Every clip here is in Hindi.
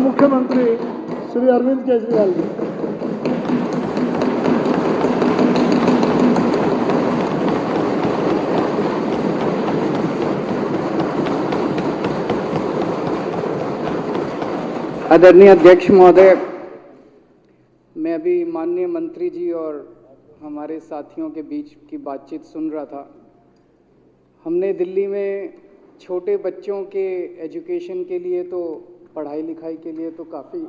मुख्यमंत्री श्री अरविंद केजरीवाल जी। आदरणीय अध्यक्ष महोदय, मैं अभी माननीय मंत्री जी और हमारे साथियों के बीच की बातचीत सुन रहा था। हमने दिल्ली में छोटे बच्चों के एजुकेशन के लिए तो पढ़ाई लिखाई के लिए तो काफ़ी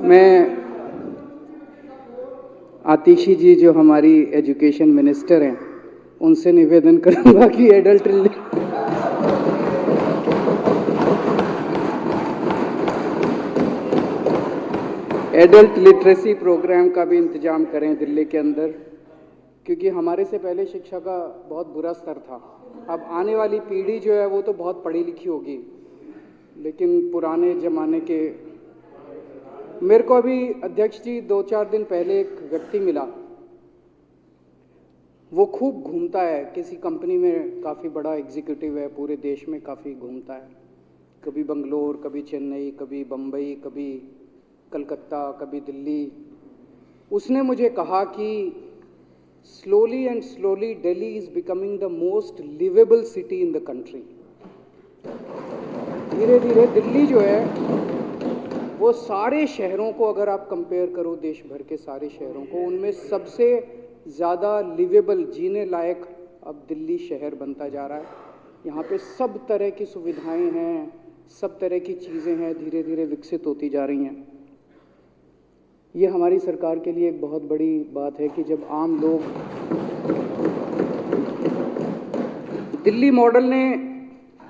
मैं आतिशी जी जो हमारी एजुकेशन मिनिस्टर हैं उनसे निवेदन करूंगा कि एडल्ट लिटरेसी प्रोग्राम का भी इंतजाम करें दिल्ली के अंदर, क्योंकि हमारे से पहले शिक्षा का बहुत बुरा स्तर था। अब आने वाली पीढ़ी जो है वो तो बहुत पढ़ी लिखी होगी, लेकिन पुराने ज़माने के मेरे को अभी अध्यक्ष जी 2-4 दिन पहले एक व्यक्ति मिला। वो खूब घूमता है, किसी कंपनी में काफ़ी बड़ा एग्जीक्यूटिव है, पूरे देश में काफ़ी घूमता है, कभी बंगलोर, कभी चेन्नई, कभी बम्बई, कभी कलकत्ता, कभी दिल्ली। उसने मुझे कहा कि slowly and slowly Delhi is becoming the most liveable city in the country. धीरे धीरे दिल्ली जो है वो सारे शहरों को अगर आप कंपेयर करो, देश भर के सारे शहरों को, उनमें सबसे ज़्यादा लिवेबल, जीने लायक अब दिल्ली शहर बनता जा रहा है। यहाँ पे सब तरह की सुविधाएं हैं, सब तरह की चीज़ें हैं, धीरे धीरे विकसित होती जा रही हैं। ये हमारी सरकार के लिए एक बहुत बड़ी बात है कि जब आम लोग, दिल्ली मॉडल ने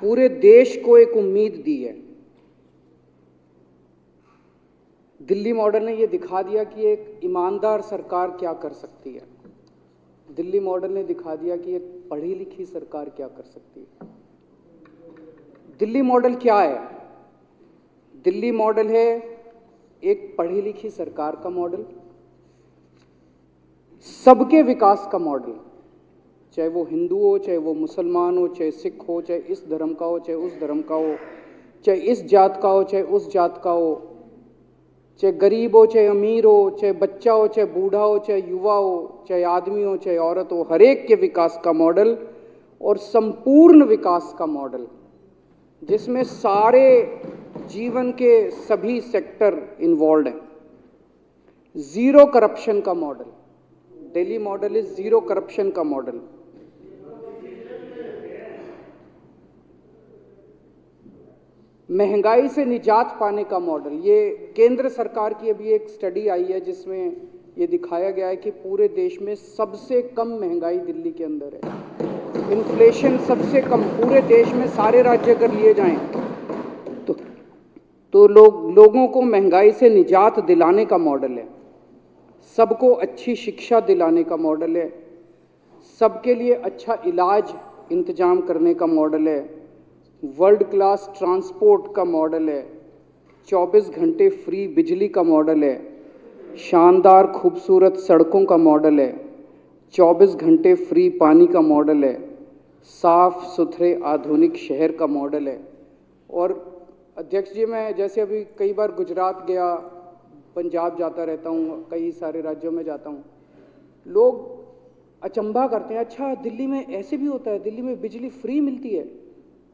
पूरे देश को एक उम्मीद दी है। दिल्ली मॉडल ने ये दिखा दिया कि एक ईमानदार सरकार क्या कर सकती है। दिल्ली मॉडल ने दिखा दिया कि एक पढ़ी लिखी सरकार क्या कर सकती है। दिल्ली मॉडल क्या है? दिल्ली मॉडल है एक पढ़ी लिखी सरकार का मॉडल, सबके विकास का मॉडल, चाहे वो हिंदू हो, चाहे वो मुसलमान हो, चाहे सिख हो, चाहे इस धर्म का हो, चाहे उस धर्म का हो, चाहे इस जात का हो, चाहे उस जात का हो, चाहे गरीब हो, चाहे अमीर हो, चाहे बच्चा हो, चाहे बूढ़ा हो, चाहे युवा हो, चाहे आदमी हो, चाहे औरत हो, हर एक के विकास का मॉडल और संपूर्ण विकास का मॉडल, जिसमें सारे जीवन के सभी सेक्टर इन्वॉल्व हैं। जीरो करप्शन का model, Delhi model is zero corruption का मॉडल। महंगाई से निजात पाने का मॉडल। ये केंद्र सरकार की अभी एक स्टडी आई है जिसमें ये दिखाया गया है कि पूरे देश में सबसे कम महंगाई दिल्ली के अंदर है। इन्फ्लेशन सबसे कम पूरे देश में, सारे राज्य अगर लिए जाएं तो लोगों को महंगाई से निजात दिलाने का मॉडल है। सबको अच्छी शिक्षा दिलाने का मॉडल है। सबके लिए अच्छा इलाज इंतजाम करने का मॉडल है। वर्ल्ड क्लास ट्रांसपोर्ट का मॉडल है। 24 घंटे फ्री बिजली का मॉडल है। शानदार खूबसूरत सड़कों का मॉडल है। 24 घंटे फ्री पानी का मॉडल है। साफ सुथरे आधुनिक शहर का मॉडल है। और अध्यक्ष जी, मैं जैसे अभी कई बार गुजरात गया, पंजाब जाता रहता हूँ, कई सारे राज्यों में जाता हूँ, लोग अचंभा करते हैं, अच्छा दिल्ली में ऐसे भी होता है, दिल्ली में बिजली फ्री मिलती है,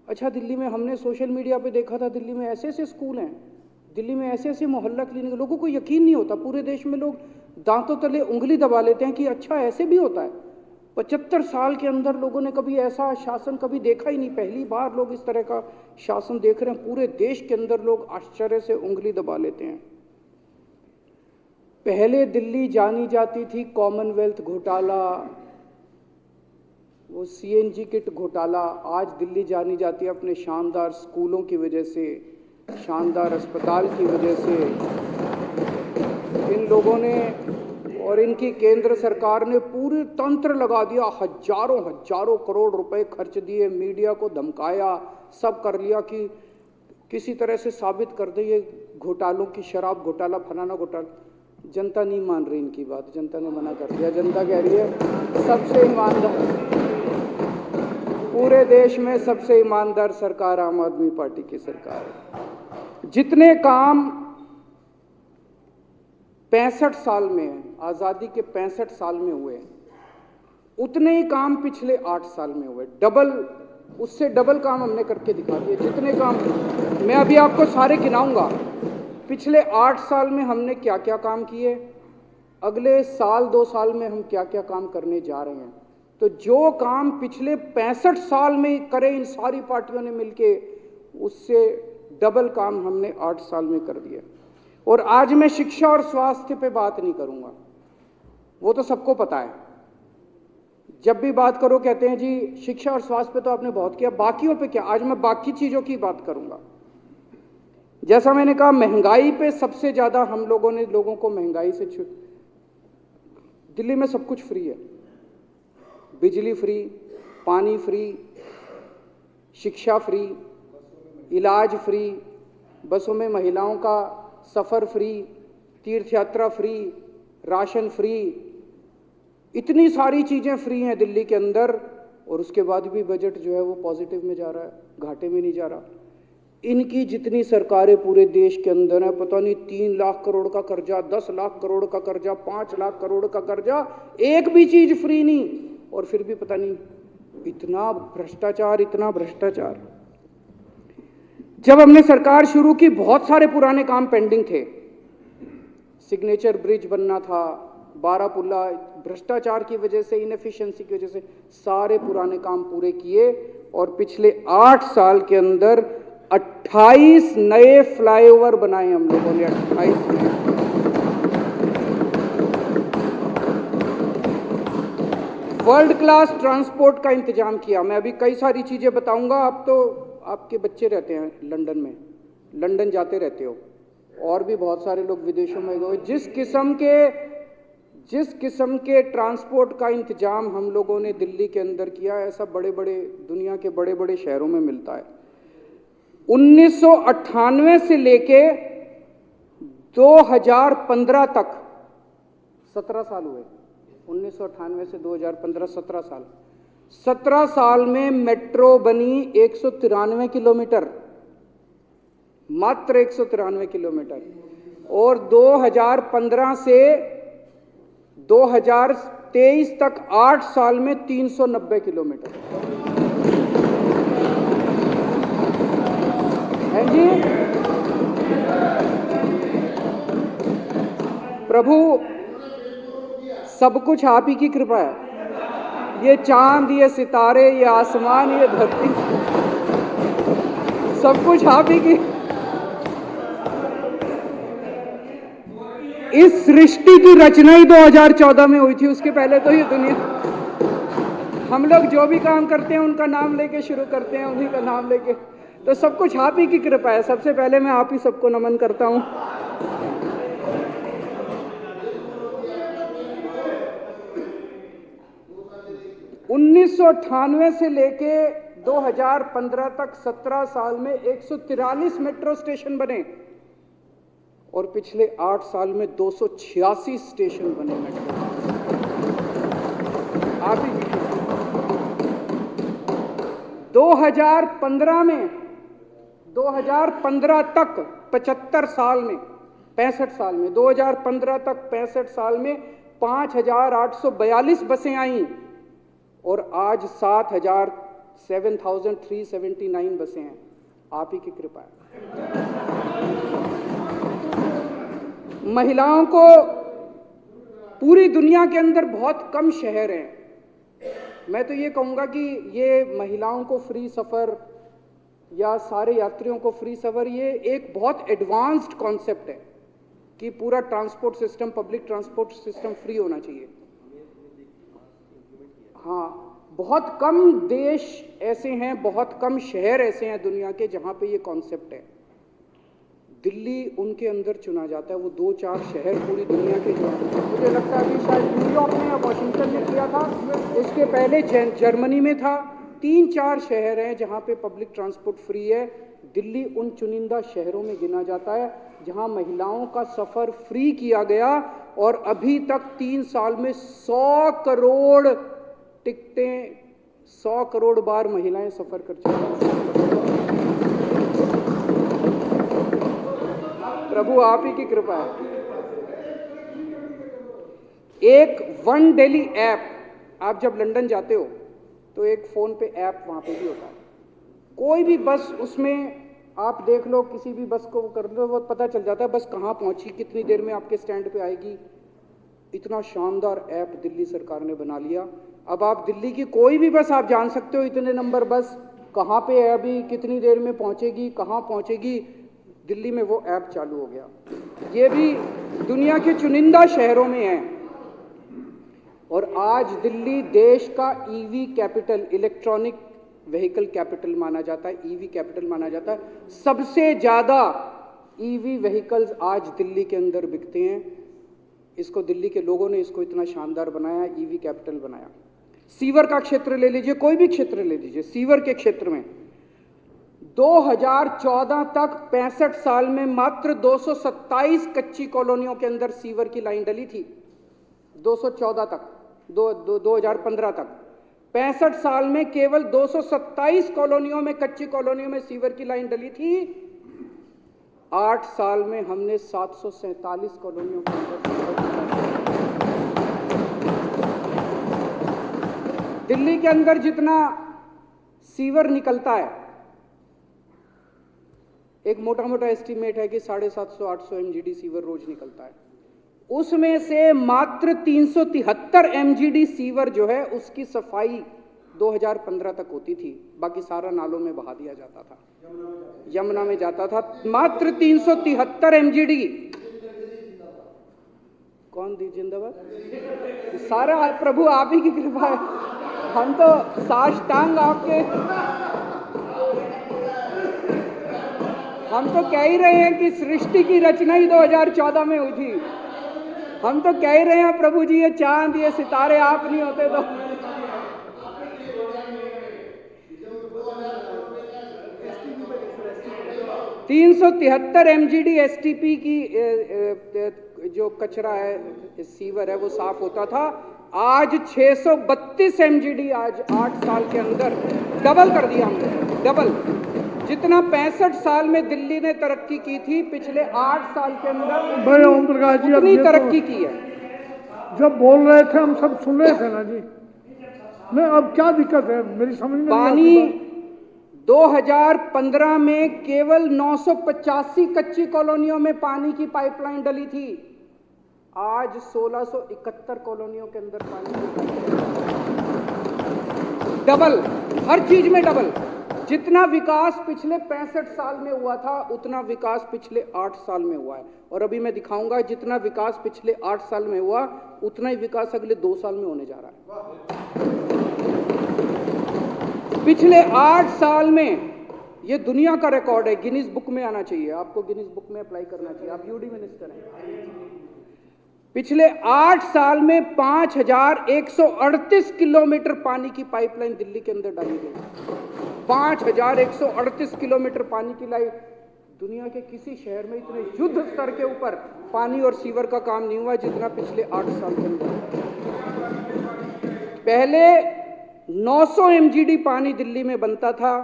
अच्छा दिल्ली में हमने सोशल मीडिया पे देखा था, दिल्ली में ऐसे ऐसे स्कूल हैं, दिल्ली में ऐसे ऐसे मोहल्ला क्लिनिक। लोगों को यकीन नहीं होता, पूरे देश में लोग दांतों तले उंगली दबा लेते हैं कि अच्छा ऐसे भी होता है। 75 साल के अंदर लोगों ने कभी ऐसा शासन कभी देखा ही नहीं, पहली बार लोग इस तरह का शासन देख रहे हैं। पूरे देश के अंदर लोग आश्चर्य से उंगली दबा लेते हैं। पहले दिल्ली जानी जाती थी कॉमनवेल्थ घोटाला, वो सीएनजी किट घोटाला। आज दिल्ली जानी जाती है अपने शानदार स्कूलों की वजह से, शानदार अस्पताल की वजह से। इन लोगों ने और इनकी केंद्र सरकार ने पूरे तंत्र लगा दिया, हजारों हजारों करोड़ रुपए खर्च दिए, मीडिया को धमकाया, सब कर लिया कि किसी तरह से साबित कर दे ये घोटालों की, शराब घोटाला, फलाना घोटाला, जनता नहीं मान रही इनकी बात, जनता ने मना कर दिया। जनता कह रही है सबसे ईमानदार, पूरे देश में सबसे ईमानदार सरकार आम आदमी पार्टी की सरकार है। जितने काम 65 साल में, आज़ादी के 65 साल में हुए, उतने ही काम पिछले 8 साल में हुए। डबल, उससे डबल काम हमने करके दिखा दिए। जितने काम मैं अभी आपको सारे गिनाऊंगा, पिछले 8 साल में हमने क्या क्या काम किए, अगले साल 2 साल में हम क्या क्या काम करने जा रहे हैं। तो जो काम पिछले 65 साल में करे इन सारी पार्टियों ने मिलके, उससे डबल काम हमने 8 साल में कर दिया। और आज मैं शिक्षा और स्वास्थ्य पे बात नहीं करूंगा, वो तो सबको पता है। जब भी बात करो कहते हैं जी शिक्षा और स्वास्थ्य पे तो आपने बहुत किया, बाकियों पे क्या। आज मैं बाकी चीजों की बात करूंगा। जैसा मैंने कहा, महंगाई पे सबसे ज्यादा हम लोगों ने लोगों को महंगाई से दिल्ली में सब कुछ फ्री है, बिजली फ्री, पानी फ्री, शिक्षा फ्री, इलाज फ्री, बसों में महिलाओं का सफर फ्री, तीर्थ यात्रा फ्री, राशन फ्री, इतनी सारी चीजें फ्री हैं दिल्ली के अंदर। और उसके बाद भी बजट जो है वो पॉजिटिव में जा रहा है, घाटे में नहीं जा रहा। इनकी जितनी सरकारें पूरे देश के अंदर है, पता नहीं 3 लाख करोड़ का कर्जा, 10 लाख करोड़ का कर्जा, 5 लाख करोड़ का कर्जा, एक भी चीज फ्री नहीं। और फिर भी पता नहीं इतना भ्रष्टाचार, इतना भ्रष्टाचार। जब हमने सरकार शुरू की, बहुत सारे पुराने काम पेंडिंग थे। सिग्नेचर ब्रिज बनना था, बारापुल्ला, भ्रष्टाचार की वजह से, इनएफिशिएंसी की वजह से सारे पुराने काम पूरे किए। और पिछले 8 साल के अंदर 28 नए फ्लाईओवर बनाए हम लोगों ने, 28 नए। वर्ल्ड क्लास ट्रांसपोर्ट का इंतजाम किया। मैं अभी कई सारी चीजें बताऊंगा। आप तो, आपके बच्चे रहते हैं लंदन में, लंदन जाते रहते हो, और भी बहुत सारे लोग विदेशों में गए। जिस किस्म के ट्रांसपोर्ट का इंतजाम हम लोगों ने दिल्ली के अंदर किया, ऐसा बड़े बड़े दुनिया के बड़े बड़े शहरों में मिलता है। 1998 से लेके 2015 तक 17 साल हुए। 1998 से 2015 17 साल। 17 साल में मेट्रो बनी 193 किलोमीटर, मात्र 193 किलोमीटर। और 2015 से 2023 तक 8 साल में 390 किलोमीटर है जी। प्रभु, सब कुछ आप ही की कृपा है। ये चांद, ये सितारे, ये आसमान, ये धरती, सब कुछ आप ही की। इस सृष्टि की रचना ही 2014 में हुई थी, उसके पहले तो ये दुनिया, हम लोग जो भी काम करते हैं उनका नाम लेके शुरू करते हैं, उन्हीं का नाम लेके। तो सब कुछ आप ही की कृपा है। सबसे पहले मैं आप ही सबको नमन करता हूं। $1998 से लेके 2015 तक 17 साल में 143 मेट्रो स्टेशन बने, और पिछले 8 साल में 286 स्टेशन बने मेट्रो। आप ही 2015 में, 2015 तक 75 साल में, 65 साल में, 2015 तक 65 साल में 5842 बसें आई, और आज 7,379 बसें हैं। आप ही की कृपा है। महिलाओं को, पूरी दुनिया के अंदर बहुत कम शहर हैं, मैं तो ये कहूँगा कि ये महिलाओं को फ्री सफ़र या सारे यात्रियों को फ्री सफ़र, ये एक बहुत एडवांस्ड कॉन्सेप्ट है कि पूरा transport system, public transport system free होना चाहिए। हाँ, बहुत कम देश ऐसे हैं, बहुत कम शहर ऐसे हैं दुनिया के जहाँ पे ये कॉन्सेप्ट है। दिल्ली उनके अंदर चुना जाता है। वो 2-4 शहर पूरी दुनिया के जो, मुझे लगता है कि शायद न्यूयॉर्क में या वॉशिंगटन में किया था, उसके पहले जर्मनी में था। 3-4 शहर हैं जहाँ पे पब्लिक ट्रांसपोर्ट फ्री है। दिल्ली उन चुनिंदा शहरों में गिना जाता है। जहां महिलाओं का सफर फ्री किया गया और अभी तक 3 साल में 100 करोड़ टिकटें, 100 करोड़ बार महिलाएं सफर कर चुकी हैं। प्रभु आप ही की कृपा है। एक वन दिल्ली ऐप, आप जब लंदन जाते हो तो एक फोन पे ऐप वहां पे भी होता है। कोई भी बस, उसमें आप देख लो, किसी भी बस को कर लो, वो पता चल जाता है बस कहाँ पहुंची, कितनी देर में आपके स्टैंड पे आएगी। इतना शानदार ऐप दिल्ली सरकार ने बना लिया। अब आप दिल्ली की कोई भी बस आप जान सकते हो, इतने नंबर बस कहाँ पे है, अभी कितनी देर में पहुंचेगी, कहाँ पहुंचेगी। दिल्ली में वो ऐप चालू हो गया। ये भी दुनिया के चुनिंदा शहरों में है। और आज दिल्ली देश का EV capital, electronic vehicle capital माना जाता है, ईवी कैपिटल माना जाता है। सबसे ज्यादा ईवी व्हीकल्स आज दिल्ली के अंदर बिकते हैं। इसको दिल्ली के लोगों ने इसको इतना शानदार बनाया, ईवी कैपिटल बनाया। सीवर का क्षेत्र ले लीजिए, कोई भी क्षेत्र ले लीजिए, सीवर के क्षेत्र में 2014 तक 65 साल में मात्र 227 कच्ची कॉलोनियों के अंदर सीवर की लाइन डली थी। 214 तक, 2015 तक 65 साल में केवल 227 कॉलोनियों में, कच्ची कॉलोनियों में सीवर की लाइन डली थी। 8 साल में हमने 747 कॉलोनियों के अंदर दिल्ली के अंदर जितना सीवर निकलता है, एक मोटा मोटा एस्टीमेट है कि 750-800 एमजीडी सीवर रोज निकलता है। उसमें से मात्र 373 एमजीडी सीवर जो है उसकी सफाई 2015 तक होती थी, बाकी सारा नालों में बहा दिया जाता था, यमुना में जाता था। मात्र 373 एमजीडी। कौन दी जिंदाबाद? सारा प्रभु आप ही की कृपा है। हम तो साष्टांग आपके, हम तो कह ही रहे हैं कि सृष्टि की रचना ही 2014 में हुई थी। हम तो कह ही रहे हैं प्रभु जी, ये चांद, ये सितारे आप नहीं होते तो। $373 एमजीडी एसटीपी की जो कचरा है, सीवर है, वो साफ होता था। आज 632 एमजीडी, आज 8 साल के अंदर डबल कर दिया हमने, डबल। जितना 65 साल में दिल्ली ने तरक्की की थी, पिछले 8 साल के अंदर भाई ओम प्रकाश जी उतनी तरक्की की है। जब बोल रहे थे हम सब सुन रहे थे ना जी। नहीं, अब क्या दिक्कत है मेरी समझ में पानी 2015 में केवल 985 कच्ची कॉलोनियों में पानी की पाइपलाइन डली थी। आज 1671 कॉलोनियों के अंदर पानी की पाइपलाइन, डबल, हर चीज में डबल। जितना विकास पिछले 65 साल में हुआ था, उतना विकास पिछले 8 साल में हुआ है। और अभी मैं दिखाऊंगा, जितना विकास पिछले 8 साल में हुआ, उतना ही विकास अगले 2 साल में होने जा रहा है। पिछले 8 साल में ये दुनिया का रिकॉर्ड है, गिनीज बुक में आना चाहिए, आपको गिनीज बुक में अप्लाई करना चाहिए, आप यूडी मिनिस्टर हैं। पिछले 8 साल में 5138 किलोमीटर पानी की पाइपलाइन दिल्ली के अंदर डाली गई। 5138 किलोमीटर पानी की लाइन। दुनिया के किसी शहर में इतने युद्ध स्तर के ऊपर पानी और सीवर का काम नहीं हुआ जितना पिछले 8 साल के अंदर। पहले 900 एमजीडी पानी दिल्ली में बनता था,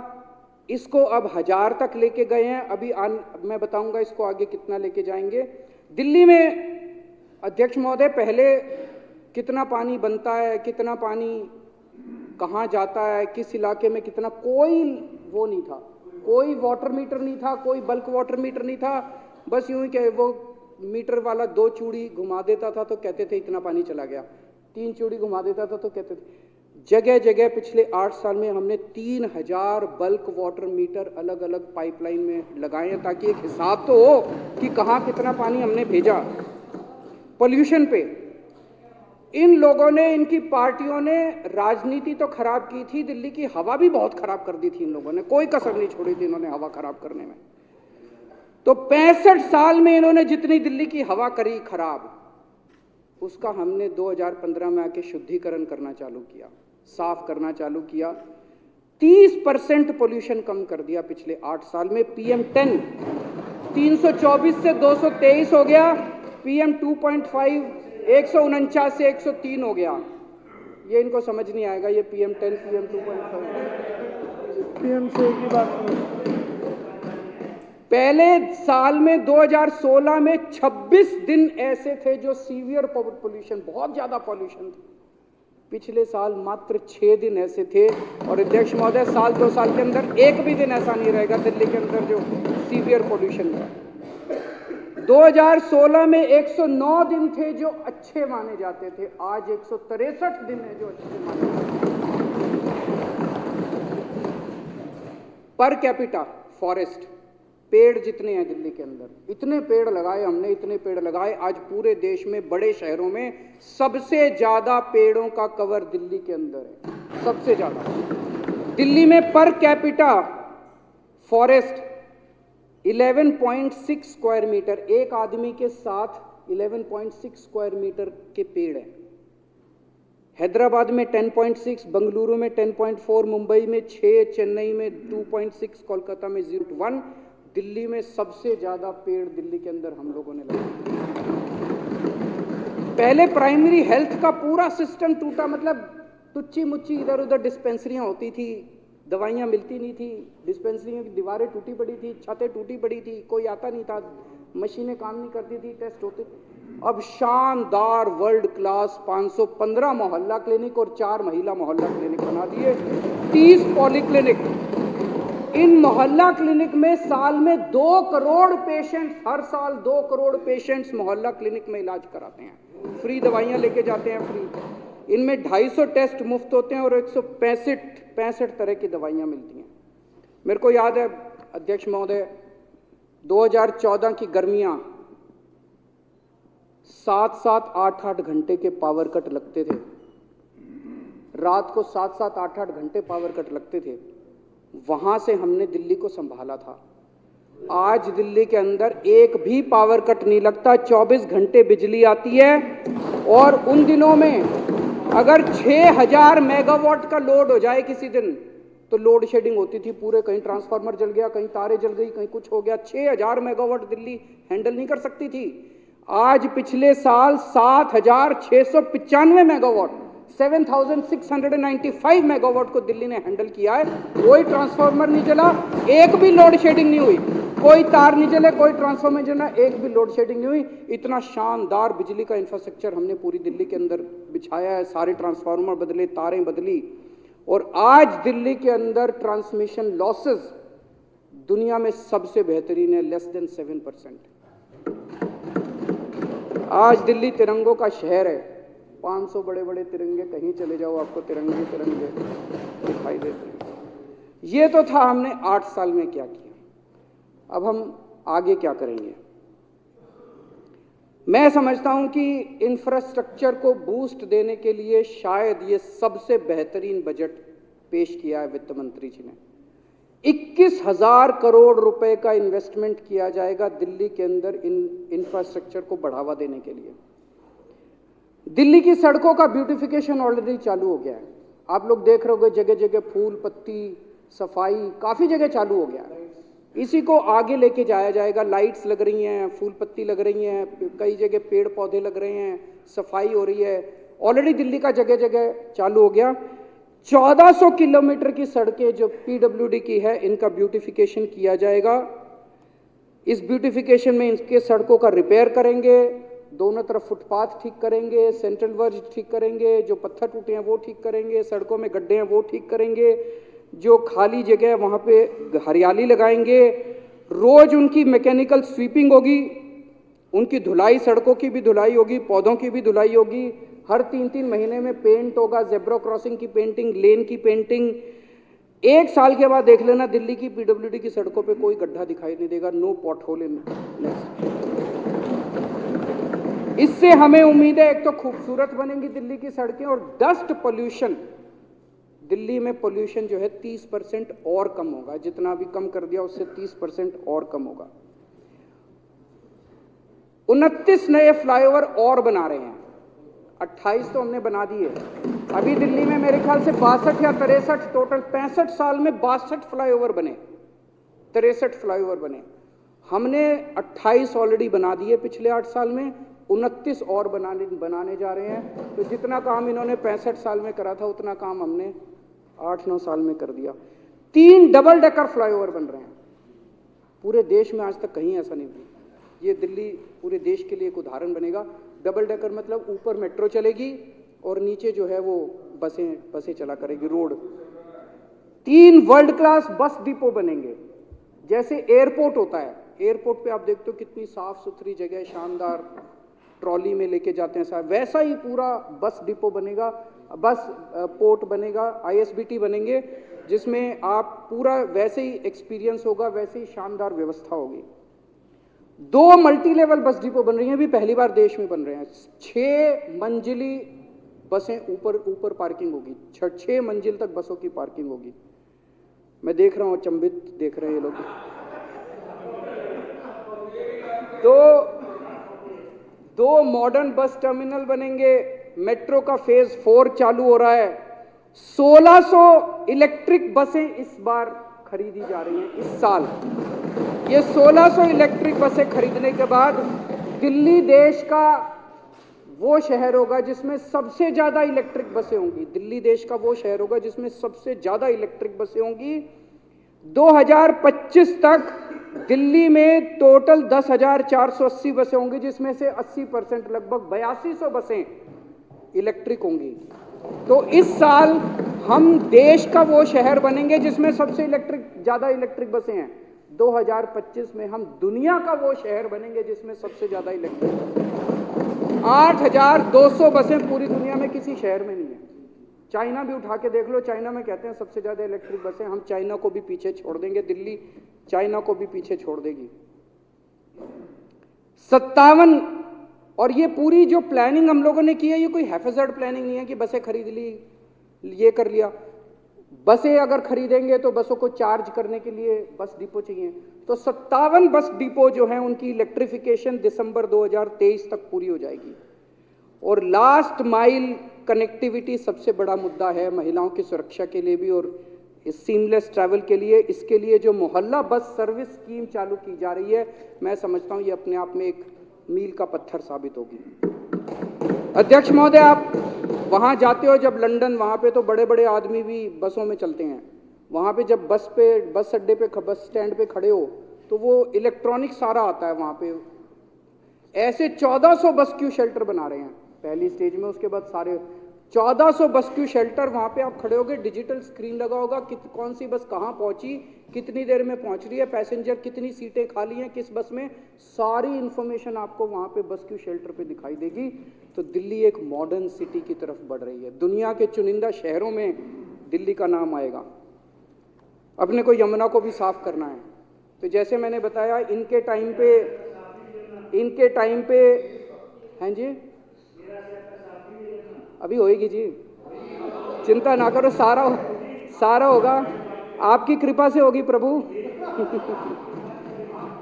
इसको अब 1000 तक लेके गए हैं। अभी मैं बताऊंगा इसको आगे कितना लेके जाएंगे। दिल्ली में अध्यक्ष महोदय, पहले कितना पानी बनता है, कितना पानी कहाँ जाता है, किस इलाके में कितना, कोई वो नहीं था, कोई वाटर मीटर नहीं था, कोई बल्क वाटर मीटर नहीं था। बस यूं ही कि वो मीटर वाला 2 चूड़ी घुमा देता था तो कहते थे इतना पानी चला गया, 3 चूड़ी घुमा देता था तो कहते थे। जगह जगह पिछले 8 साल में हमने 3000 बल्क वाटर मीटर अलग अलग पाइपलाइन में लगाए हैं, ताकि एक हिसाब तो हो कि कहाँ कितना पानी हमने भेजा। पोल्यूशन पे इन लोगों ने, इनकी पार्टियों ने राजनीति तो खराब की थी, दिल्ली की हवा भी बहुत खराब कर दी थी इन लोगों ने, कोई कसर नहीं छोड़ी थी इन्होंने हवा खराब करने में। तो 65 साल में इन्होंने जितनी दिल्ली की हवा करी खराब, उसका हमने 2015 में आके शुद्धिकरण करना चालू किया, साफ करना चालू किया। 30% पोल्यूशन कम कर दिया पिछले 8 साल में। PM10 324 से 223 हो गया, PM 2.5 149 से 103 हो गया। ये इनको समझ नहीं आएगा, ये PM 10 PM 2.5 PM से एक ही बात है। पहले साल में 2016 में 26 दिन ऐसे थे जो सीवियर पोल्यूशन, बहुत ज्यादा पोल्यूशन था। पिछले साल मात्र 6 दिन ऐसे थे। और अध्यक्ष महोदय, साल 2 साल के अंदर एक भी दिन ऐसा नहीं रहेगा दिल्ली के अंदर जो सीवियर पोल्यूशन था। 2016 में 109 दिन थे जो अच्छे माने जाते थे, आज 163 दिन है जो अच्छे माने जाते हैं। पर कैपिटा फॉरेस्ट, पेड़ जितने हैं दिल्ली के अंदर, इतने पेड़ लगाए हमने, इतने पेड़ लगाए। आज पूरे देश में बड़े शहरों में सबसे ज्यादा पेड़ों का कवर दिल्ली के अंदर है, सबसे ज्यादा। दिल्ली में per capita forest 11.6 square metre, एक आदमी के साथ 11.6 स्क्वायर मीटर के पेड़ हैं। हैदराबाद में 10.6, बेंगलुरु में 10.4, मुंबई में 6, चेन्नई में 2.6, कोलकाता में 0.1। दिल्ली में सबसे ज्यादा पेड़ दिल्ली के अंदर हम लोगों ने लगाए। पहले प्राइमरी हेल्थ का पूरा सिस्टम टूटा, मतलब टुच्ची मुच्ची इधर उधर डिस्पेंसरियां होती थी, दवाइयां मिलती नहीं थी, डिस्पेंसरियों की दीवारें टूटी पड़ी थी, छतें टूटी पड़ी थी, कोई आता नहीं था, मशीनें काम नहीं करती थी, टेस्ट होते। अब शानदार वर्ल्ड क्लास 515 मोहल्ला क्लिनिक और 4 महिला मोहल्ला क्लिनिक बना दिए, 30 पॉलीक्लिनिक। इन मोहल्ला क्लिनिक में साल में 2 करोड़ पेशेंट्स, हर साल 2 करोड़ पेशेंट्स मोहल्ला क्लिनिक में इलाज कराते हैं, फ्री दवाइयां लेके जाते हैं, फ्री। इनमें 250 टेस्ट मुफ्त होते हैं और 165 तरह की दवाइयां मिलती हैं। मेरे को याद है अध्यक्ष महोदय, 2014 की गर्मियां, 7-7, 8-8 घंटे के पावर कट लगते थे, रात को 7-7, 8-8 घंटे पावर कट लगते थे। वहां से हमने दिल्ली को संभाला था। आज दिल्ली के अंदर एक भी पावर कट नहीं लगता, 24 घंटे बिजली आती है। और उन दिनों में अगर 6000 मेगावाट का लोड हो जाए किसी दिन तो लोड शेडिंग होती थी पूरे, कहीं ट्रांसफार्मर जल गया, कहीं तारें जल गई, कहीं कुछ हो गया। 6000 मेगावाट दिल्ली हैंडल नहीं कर सकती थी। आज पिछले साल 7695 मेगावाट, 7695 मेगावाट को दिल्ली ने हैंडल किया है। कोई ट्रांसफार्मर नहीं जला, एक भी लोड शेडिंग नहीं हुई, कोई तार नहीं जले, कोई ट्रांसफार्मर जला, एक भी लोड शेडिंग नहीं हुई। इतना शानदार बिजली का इंफ्रास्ट्रक्चर हमने पूरी दिल्ली के अंदर बिछाया है, सारे ट्रांसफार्मर बदले, तारें बदली। और आज दिल्ली के अंदर ट्रांसमिशन लॉसेस दुनिया में सबसे बेहतरीन है, लेस देन 7%। आज दिल्ली तिरंगों का शहर है, 500 बड़े बड़े तिरंगे, कहीं चले जाओ आपको तिरंगे तिरंगे दिखाई देते हैं। ये तो था हमने 8 साल में क्या किया, अब हम आगे क्या करेंगे। मैं समझता हूं कि इंफ्रास्ट्रक्चर को बूस्ट देने के लिए शायद ये सबसे बेहतरीन बजट पेश किया है वित्त मंत्री जी ने। 21,000 करोड़ रुपए का इन्वेस्टमेंट किया जाएगा दिल्ली के अंदर इंफ्रास्ट्रक्चर को बढ़ावा देने के लिए। दिल्ली की सड़कों का ब्यूटिफिकेशन ऑलरेडी चालू हो गया है, आप लोग देख रहे होंगे, जगह जगह फूल पत्ती सफाई काफी जगह चालू हो गया है। इसी को आगे लेके जाया जाएगा, लाइट्स लग रही हैं, फूल पत्ती लग रही हैं, कई जगह पेड़ पौधे लग रहे हैं, सफाई हो रही है, ऑलरेडी दिल्ली का जगह जगह चालू हो गया। 1400 किलोमीटर की सड़कें जो पीडब्ल्यूडी की है, इनका ब्यूटिफिकेशन किया जाएगा। इस ब्यूटिफिकेशन में इनके सड़कों का रिपेयर करेंगे, दोनों तरफ फुटपाथ ठीक करेंगे, सेंट्रल वर्ज ठीक करेंगे, जो पत्थर टूटे हैं वो ठीक करेंगे, सड़कों में गड्ढे हैं वो ठीक करेंगे, जो खाली जगह है वहां पे हरियाली लगाएंगे। रोज उनकी मैकेनिकल स्वीपिंग होगी, उनकी धुलाई, सड़कों की भी धुलाई होगी, पौधों की भी धुलाई होगी। हर 3-3 महीने में पेंट होगा, जेब्रा क्रॉसिंग की पेंटिंग, लेन की पेंटिंग। 1 साल के बाद देख लेना दिल्ली की पीडब्ल्यूडी की सड़कों पे कोई गड्ढा दिखाई नहीं देगा, नो पॉट होल इन। इससे हमें उम्मीद है, एक तो खूबसूरत बनेंगी दिल्ली की सड़कें, और डस्ट पोल्यूशन, दिल्ली में पोल्यूशन जो है 30% और कम होगा, जितना अभी कम कर दिया उससे 30% और कम होगा। 29 नए फ्लाईओवर और बना रहे हैं, 28 तो हमने बना दिए। अभी दिल्ली में मेरे ख्याल से 62 या 63, टोटल 65 साल में 62 फ्लाईओवर बने, 63 फ्लाईओवर बने। हमने 28 ऑलरेडी बना दिए पिछले 8 साल में, 29 और बनाने जा रहे हैं। तो जितना काम इन्होंने 65 साल में करा था उतना काम हमने 8-9 साल में कर दिया। 3 डबल डेकर फ्लाईओवर बन रहे हैं। पूरे देश में आज तक कहीं ऐसा नहीं हुआ। ये दिल्ली पूरे देश के लिए एक उदाहरण बनेगा। डबल डेकर मतलब ऊपर मेट्रो चलेगी और नीचे जो है वो बसें चला करेगी road. 3 world class bus depot बनेंगे। जैसे एयरपोर्ट होता है, एयरपोर्ट पे आप देखते हो कितनी साफ सुथरी जगह, शानदार, ट्रॉली में लेके जाते हैं साहब, वैसा ही पूरा बस डिपो बनेगा, बस पोर्ट बनेगा, ISBT बनेंगे, जिसमें आप पूरा वैसे ही एक्सपीरियंस होगा, वैसे ही शानदार व्यवस्था होगी। 2 मल्टी लेवल बस डिपो बन रही हैं, भी पहली बार देश में बन रहे हैं। 6 मंजिली बसें ऊपर पार्किंग होगी, 6 मंजिल तक बसों की पार्किंग होगी। मैं देख रहा हूं, अचंभित देख रहे हैं ये लोग। तो 2 मॉडर्न बस टर्मिनल बनेंगे। मेट्रो का फेज 4 चालू हो रहा है। 1600 इलेक्ट्रिक बसें इस बार खरीदी जा रही हैं इस साल। ये 1600 इलेक्ट्रिक बसें खरीदने के बाद दिल्ली देश का वो शहर होगा जिसमें सबसे ज्यादा इलेक्ट्रिक बसें होंगी। दिल्ली देश का वो शहर होगा जिसमें सबसे ज्यादा इलेक्ट्रिक बसें होंगी। 2025 तक दिल्ली में टोटल 10,480 बसें होंगी, जिसमें से 80% लगभग 8200 बसें इलेक्ट्रिक होंगी। तो इस साल हम देश का वो शहर बनेंगे जिसमें सबसे ज्यादा इलेक्ट्रिक बसें हैं। 2025 में हम दुनिया का वो शहर बनेंगे जिसमें सबसे ज्यादा इलेक्ट्रिक बसें हैं। 8,200 बसें पूरी दुनिया में किसी शहर में नहीं है। चाइना भी उठा के देख लो, चाइना में कहते हैं सबसे ज्यादा इलेक्ट्रिक बसें। हम चाइना को भी पीछे छोड़ देंगे, दिल्ली चाइना को भी पीछे छोड़ देगी। 57, और ये पूरी जो प्लानिंग हम लोगों ने की है, ये कोई हैफेजर्ड प्लानिंग नहीं है कि बसें खरीद ली, ये कर लिया। बसें अगर खरीदेंगे तो बसों को चार्ज करने के लिए बस डिपो चाहिए। तो 57 बस डिपो जो हैं उनकी इलेक्ट्रिफिकेशन दिसंबर 2023 तक पूरी हो जाएगी। और लास्ट माइल कनेक्टिविटी सबसे बड़ा मुद्दा है महिलाओं की सुरक्षा के लिए भी और सीमलेस ट्रैवल के लिए। इसके लिए जो मोहल्ला बस सर्विस स्कीम चालू की जा रही है, मैं समझता हूं ये अपने आप में एक मील का पत्थर साबित होगी। अध्यक्ष महोदय, आप वहां जाते हो जब लंदन, वहां पे तो बड़े बड़े आदमी भी बसों में चलते हैं। वहां पे जब बस अड्डे पे, बस स्टैंड पे खड़े हो तो वो इलेक्ट्रॉनिक सारा आता है वहां पे। ऐसे 1400 बस्क्यू शेल्टर बना रहे हैं पहली स्टेज में, उसके बाद सारे 1400 बस्क्यू शेल्टर। वहां पे आप खड़े होगे, डिजिटल स्क्रीन लगा होगा, कौन सी बस कहां पहुंची, कितनी देर में पहुंच रही है, पैसेंजर कितनी सीटें खाली हैं किस बस में, सारी इंफॉर्मेशन आपको वहां पे बस्क्यू शेल्टर पे दिखाई देगी। तो दिल्ली एक मॉडर्न सिटी की तरफ बढ़ रही है। दुनिया के चुनिंदा शहरों में दिल्ली का नाम आएगा। अपने को यमुना को भी साफ करना है। तो जैसे मैंने बताया, इनके टाइम पे हैं जी, अभी होएगी जी, चिंता ना करो, सारा होगा, आपकी कृपा से होगी प्रभु।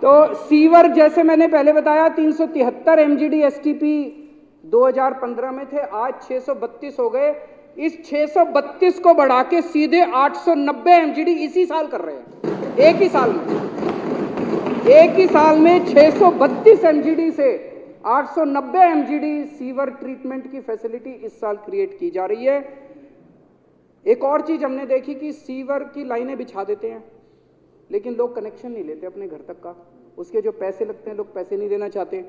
तो सीवर, जैसे मैंने पहले बताया, 373 MGD STP 2015 में थे, आज 632 हो गए। इस 632 को बढ़ा के सीधे 890 MGD इसी साल कर रहे हैं। एक ही साल में 632 MGD से 890 MGD सीवर ट्रीटमेंट की फैसिलिटी इस साल क्रिएट की जा रही है। एक और चीज हमने देखी कि सीवर की लाइनें बिछा देते हैं, लेकिन लोग कनेक्शन नहीं लेते अपने घर तक का। उसके जो पैसे लगते हैं, लोग पैसे नहीं देना चाहते।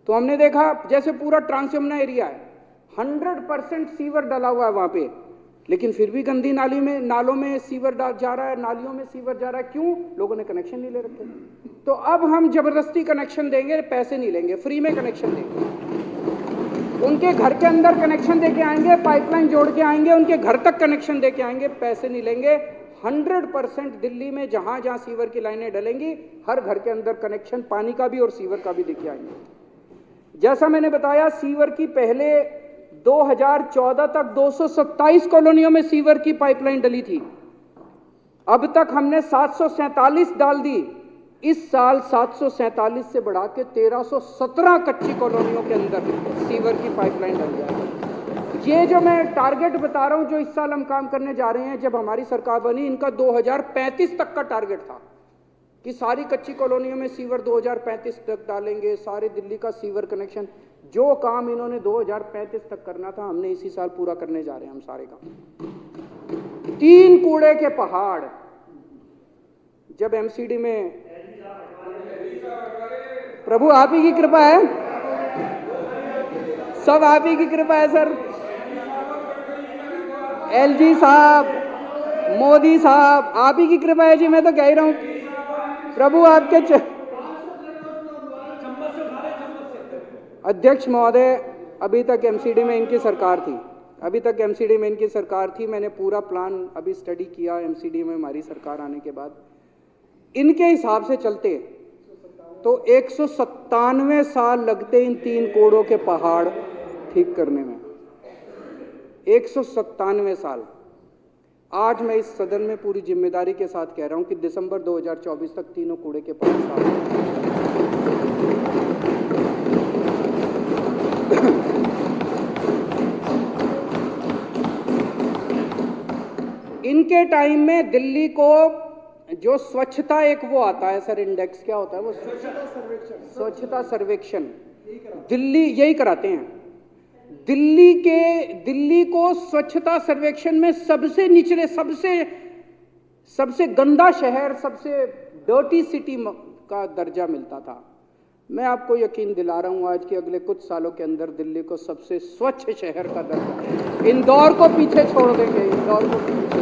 तो हमने देखा, जैसे पूरा ट्रांस यमुना एरिया है, 100% सीवर डला हुआ है वहां पे, लेकिन फिर भी गंदी नालों में सीवर जा रहा है, नालियों में सीवर जा रहा है। क्यों? लोगों ने कनेक्शन नहीं ले रखे। तो अब हम जबरदस्ती कनेक्शन देंगे, पैसे नहीं लेंगे, फ्री में कनेक्शन देंगे। उनके घर के अंदर कनेक्शन दे के आएंगे, पाइपलाइन जोड़ के आएंगे, उनके घर तक कनेक्शन दे के आएंगे, पैसे नहीं लेंगे। 100% दिल्ली में जहां जहां सीवर की लाइनें डलेंगी, हर घर के अंदर कनेक्शन पानी का भी और सीवर का भी देके आएंगे। जैसा मैंने बताया, सीवर की पहले 2014 तक 227 कॉलोनियों में सीवर की पाइपलाइन डली थी। अब तक हमने 747 डाल दी। इस साल 747 से बढ़ा के 1317 कच्ची कॉलोनियों के अंदर सीवर की पाइपलाइन डल जाएगी। ये जो मैं टारगेट बता रहा हूं, जो इस साल हम काम करने जा रहे हैं, जब हमारी सरकार बनी, इनका 2035 तक का टारगेट था। कि सारी कच्ची कॉलोनियों में सीवर 2035 तक डालेंगे, सारे दिल्ली का सीवर कनेक्शन। जो काम इन्होंने 2035 तक करना था, हमने इसी साल पूरा करने जा रहे हैं हम सारे काम। 3 कूड़े के पहाड़। जब एमसीडी में, प्रभु आप ही की कृपा है, सब आप ही की कृपा है सर। एलजी साहब, मोदी साहब, आप ही की कृपा है जी। मैं तो कह ही रहा हूं प्रभु आपके अध्यक्ष महोदय, अभी तक एमसीडी में इनकी सरकार थी, अभी तक एमसीडी में इनकी सरकार थी। मैंने पूरा प्लान अभी स्टडी किया एमसीडी में हमारी सरकार आने के बाद। इनके हिसाब से चलते तो 197 साल लगते इन 3 कूड़ों के पहाड़ ठीक करने में। 197 साल। आज मैं इस सदन में पूरी जिम्मेदारी के साथ कह रहा हूं कि दिसंबर 2024 तक तीनों कूड़े के पहाड़ साफ। इनके टाइम में दिल्ली को जो स्वच्छता, एक वो आता है सर इंडेक्स, क्या होता है वो, स्वच्छता सर्वेक्षण, दिल्ली यही कराते हैं। दिल्ली को स्वच्छता सर्वेक्षण में सबसे निचले, सबसे गंदा शहर, सबसे डर्टी सिटी का दर्जा मिलता था। मैं आपको यकीन दिला रहा हूं आज कि अगले कुछ सालों के अंदर दिल्ली को सबसे स्वच्छ शहर का दर्जा, इंदौर को पीछे छोड़ देंगे, इंदौर को पीछे।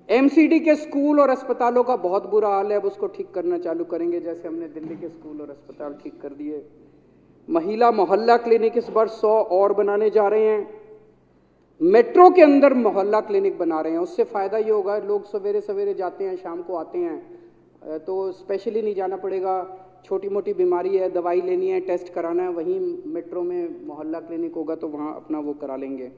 एमसीडी के स्कूल और अस्पतालों का बहुत बुरा हाल है, अब उसको ठीक करना चालू करेंगे, जैसे हमने दिल्ली के स्कूल और अस्पताल ठीक कर दिए। महिला मोहल्ला क्लिनिक इस बार 100 और बनाने जा रहे हैं। मेट्रो के अंदर मोहल्ला क्लिनिक बना रहे हैं। उससे फ़ायदा ये होगा, लोग सवेरे सवेरे जाते हैं, शाम को आते हैं, तो स्पेशली नहीं जाना पड़ेगा। छोटी मोटी बीमारी है, दवाई लेनी है, टेस्ट कराना है, वहीं मेट्रो में मोहल्ला क्लिनिक होगा तो वहाँ अपना वो करा लेंगे।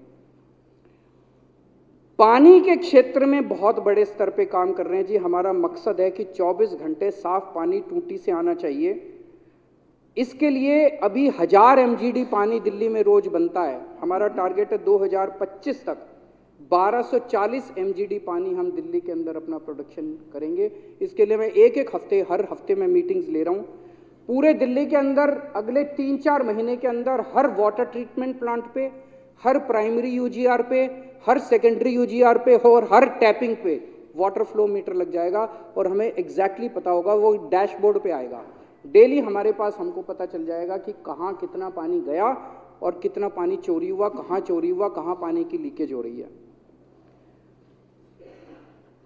पानी के क्षेत्र में बहुत बड़े स्तर पे काम कर रहे हैं जी। हमारा मकसद है कि 24 घंटे साफ पानी टूटी से आना चाहिए। इसके लिए अभी 1000 MGD पानी दिल्ली में रोज बनता है। हमारा टारगेट है 2025 तक 1240 MGD पानी हम दिल्ली के अंदर अपना प्रोडक्शन करेंगे। इसके लिए मैं हर हफ्ते में मीटिंग्स ले रहा हूँ। पूरे दिल्ली के अंदर अगले 3-4 महीने के अंदर हर वाटर ट्रीटमेंट प्लांट पे, हर प्राइमरी यूजीआर पे, हर सेकेंडरी यूजीआर पे और हर टैपिंग पे वाटर फ्लो मीटर लग जाएगा और हमें एग्जैक्टली पता होगा, वो डैशबोर्ड पे आएगा। डेली हमारे पास हमको पता चल जाएगा कि कहाँ कितना पानी गया और कितना पानी चोरी हुआ, कहाँ चोरी हुआ, कहाँ पानी की लीकेज हो रही है।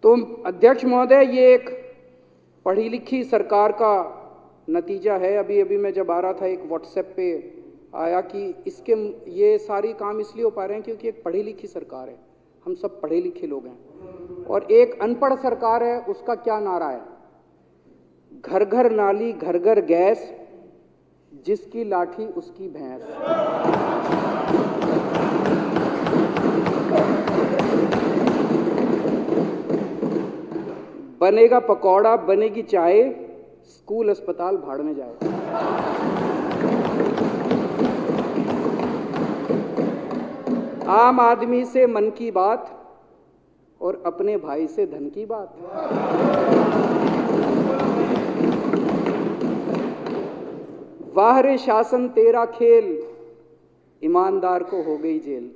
तो अध्यक्ष महोदय, ये एक पढ़ी लिखी सरकार का नतीजा है। अभी मैं जब आ रहा था, एक व्हाट्सएप पे आया कि इसके ये सारी काम इसलिए हो पा रहे हैं क्योंकि एक पढ़ी लिखी सरकार है, हम सब पढ़े लिखे लोग हैं। और एक अनपढ़ सरकार है, उसका क्या नारा है? घर घर नाली, घर घर गैस, जिसकी लाठी उसकी भैंस। बनेगा पकौड़ा, बनेगी चाय, स्कूल अस्पताल भाड़ में जाए। आम आदमी से मन की बात और अपने भाई से धन की बात। वाह रे शासन तेरा खेल, ईमानदार को हो गई जेल।